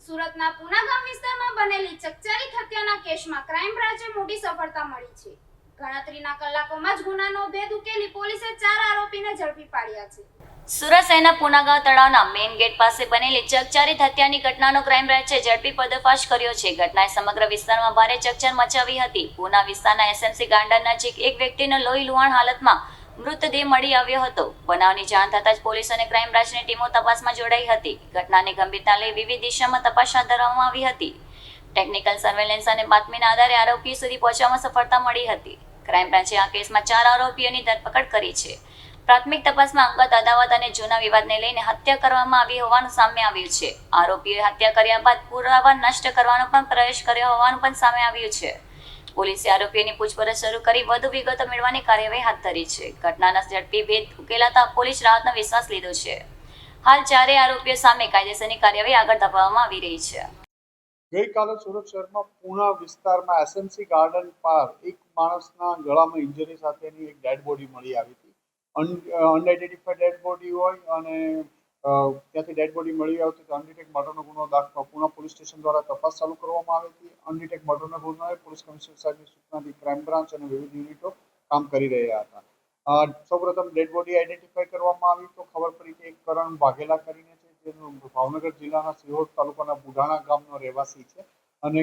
સુરતના પુનાગામ વિસ્તારમાં બનેલી ચકચારી હત્યાના કેસમાં ક્રાઇમ બ્રાન્ચે મોટી સફળતા મળી છે. ગણતરીના કલાકોમાં જ ગુનાનો ભેદ ઉકેલી પોલીસે 4 આરોપીને ઝડપી પાડ્યા છે. સુરત શહેરના પુનાગામ તળાવના મેઇન ગેટ પાસે બનેલી ચકચારી હત્યાની ઘટનાનો ક્રાઇમ બ્રાન્ચે ઝડપી પર્દાફાશ કર્યો છે. ઘટનાએ સમગ્ર વિસ્તારમાં ભારે ચકચાર મચાવી હતી. પુના વિસ્તારના એસએમસી ગાર્ડન નજીક એક વ્યક્તિનો લોહી લુહાણ હાલતમાં મૃતદેહ મળી આવ્યો હતો. બનાવની જાણ થતાં જ પોલીસ અને ક્રાઇમ બ્રાન્ચની ટીમો તપાસમાં જોડાઈ હતી. ઘટનાની ગંભીરતા લઈ વિવિધ દિશામાં તપાસ હાથ ધરવામાં આવી હતી. ટેકનિકલ સર્વેલન્સ અને બાતમીના આધારે આરોપીઓ સુધી પહોંચવામાં સફળતા મળી હતી. ક્રાઇમ બ્રાન્ચે આ કેસમાં 4 આરોપીઓની ધરપકડ કરી છે. પ્રાથમિક તપાસમાં અંગત અદાવત અને જૂના વિવાદને લઈને હત્યા કરવામાં આવી હોવાનું સામે આવ્યું છે. આરોપીઓએ હત્યા કર્યા બાદ પુરાવા નષ્ટ કરવાનો પણ પ્રયાસ કર્યો હોવાનું પણ સામે આવ્યું છે. પોલીસે આરોપીઓની પૂછપરછ શરૂ કરી વધુ વિગતો મેળવવાની કાર્યવાહી હાથ ધરી છે. ઘટનાના ઝડપી ભેદ ઉકેલાતા પોલીસ રાહતનો વિશ્વાસ લીધો છે. હાલ 4 આરોપીઓ સામે કાયદેસરની કાર્યવાહી આગળ ધપાવવામાં આવી રહી છે. ગઈકાલે સુરત શહેરમાં પૂના વિસ્તારમાં એસએમસી ગાર્ડન પાર એક માણસના ગળામાં ઇન્જરી સાથેની એક ડેડ બોડી મળી આવી હતી. અનઆઇડેન્ટિફાઈડ ડેડ બોડી હોય અને ત્યાંથી ડેડ બોડી મળી આવતી તો અનડિટેક મર્ડરનો ગુનો પૂના પોલીસ સ્ટેશન દ્વારા તપાસ ચાલુ કરવામાં આવી હતી. અનડિટેક મર્ડરનો ગુનો પોલીસ કમિશનર સાહેબની સૂચનાથી ક્રાઇમ બ્રાન્ચ અને વિવિધ યુનિટો કામ કરી રહ્યા હતા. સૌપ્રથમ ડેડ બોડી આઈડેન્ટિફાઈ કરવામાં આવી તો ખબર પડી કે એક કરણ વાઘેલા કરીને છે, જેનો ભાવનગર જિલ્લાના સિહોર તાલુકાના બુઢાણા ગામનો રહેવાસી છે અને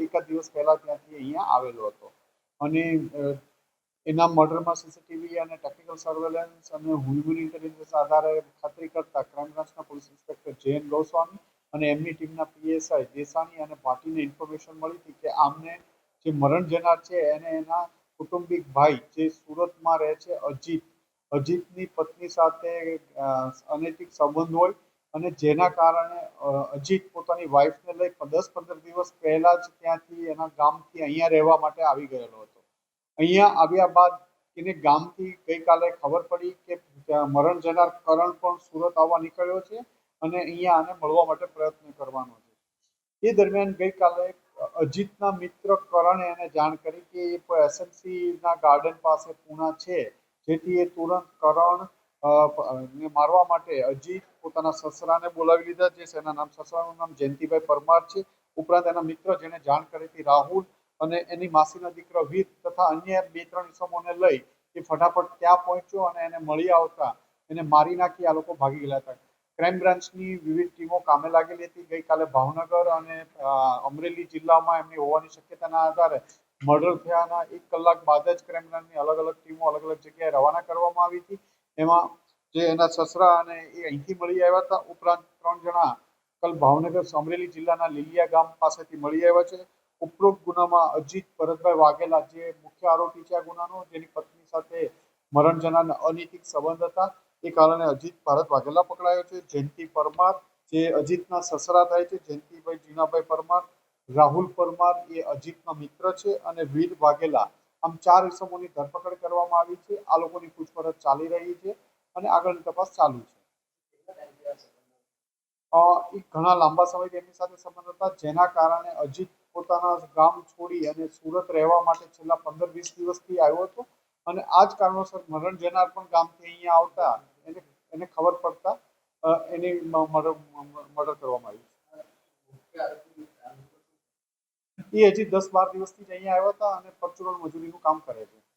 એકાદ દિવસ પહેલા ત્યાંથી અહીંયા આવેલો હતો. અને એના મર્ડરમાં સીસીટીવી અને ટેકનિકલ સર્વેલન્સ અને હ્યુમન ઇન્ટેલિજન્સ આધારે ખાતરી કરતા ક્રાઇમ બ્રાન્ચના પોલીસ ઇન્સ્પેક્ટર જયન ગોસ્વામી અને એમની ટીમના પીએસઆઈ દેસાણી અને ભાટીને ઇન્ફોર્મેશન મળી હતી કે આમને જે મરણ જનાર છે એને એના કુટુંબિક ભાઈ જે સુરતમાં રહે છે અજીતની પત્ની સાથે અનૈતિક સંબંધ હોય અને જેના કારણે અજીત પોતાની વાઈફને લઈ 10-15 દિવસ પહેલા જ ત્યાંથી એના ગામથી અહીંયા રહેવા માટે આવી ગયેલો હતો. અહીંયા આવ્યા બાદ એને ગામથી ગઈકાલે ખબર પડી કે મરણ જનાર કરણ પણ સુરત આવવા નીકળ્યો છે અને અહીંયા આને મળવા માટે પ્રયત્ન કરવાનો છે. એ દરમિયાન ગઈકાલે અજીતના મિત્ર કરણે એને જાણ કરી કે એ એસએમસીના ગાર્ડન પાસે પૂના છે, જેથી એ તુરંત કરણ ને મારવા માટે અજીત પોતાના સસરાને બોલાવી લીધા. જે સસરાનું નામ જયંતિભાઈ પરમાર છે. ઉપરાંત એના મિત્ર જેને જાણ કરી હતી રાહુલ અને એની માસીના દીકરા વીર તથા અન્ય 2-3 ઇસમોને લઈ એ ફટાફટ ત્યાં પહોંચ્યો અને એને મળી આવતા એને મારી નાખી આ લોકો ભાગી ગયેલા હતા. ક્રાઇમ બ્રાન્ચની વિવિધ ટીમો કામે લાગેલી હતી. ગઈકાલે ભાવનગર અને અમરેલી જિલ્લામાં એમની હોવાની શક્યતાના આધારે મર્ડર થયાના 1 કલાક બાદ જ ક્રાઇમ બ્રાન્ચની અલગ અલગ ટીમો અલગ અલગ જગ્યાએ રવાના કરવામાં આવી હતી. એમાં જે એના સસરા અને એ અહીંથી મળી આવ્યા હતા. ઉપરાંત 3 જણા કલ ભાવનગર અમરેલી જિલ્લાના લીલિયા ગામ પાસેથી મળી આવ્યા છે. ઉપરોક્ત ગુનામાં અજીત ભરતભાઈ વાઘેલા જે મુખ્ય આરોપી છે આ ગુનાનો, જેની પત્ની સાથે મરણ જનારના અનૈતિક સંબંધ હતા, એ કારણે અજીત ભારત વાઘેલા પકડાયો છે. જયંતિ પરમાર જે અજીતના સસરા થાય છે, જયંતિભાઈ જીનાભાઈ પરમાર, રાહુલ પરમાર એ અજીતના મિત્ર છે અને વીર વાઘેલા, આમ 4 ઇસમોની ધરપકડ કરવામાં આવી છે. આ લોકોની પૂછપરછ ચાલી રહી છે અને આગળની તપાસ ચાલુ છે. એ ઘણા લાંબા સમયથી એમની સાથે સંબંધ હતા, જેના કારણે અજીત પોતાના ગામ છોડી અને સુરત રહેવા માટે છેલ્લા 15-20 દિવસથી આવ્યો હતો અને આ જ કારણોસર મરણ જનાર પણ ગામથી અહીંયા આવતા એને ખબર પડતા એની મર્ડર કરવામાં આવ્યું. એ હજી 10-12 દિવસથી જ અહીંયા આવ્યા હતા અને પરચુરણ મજૂરીનું કામ કરે છે.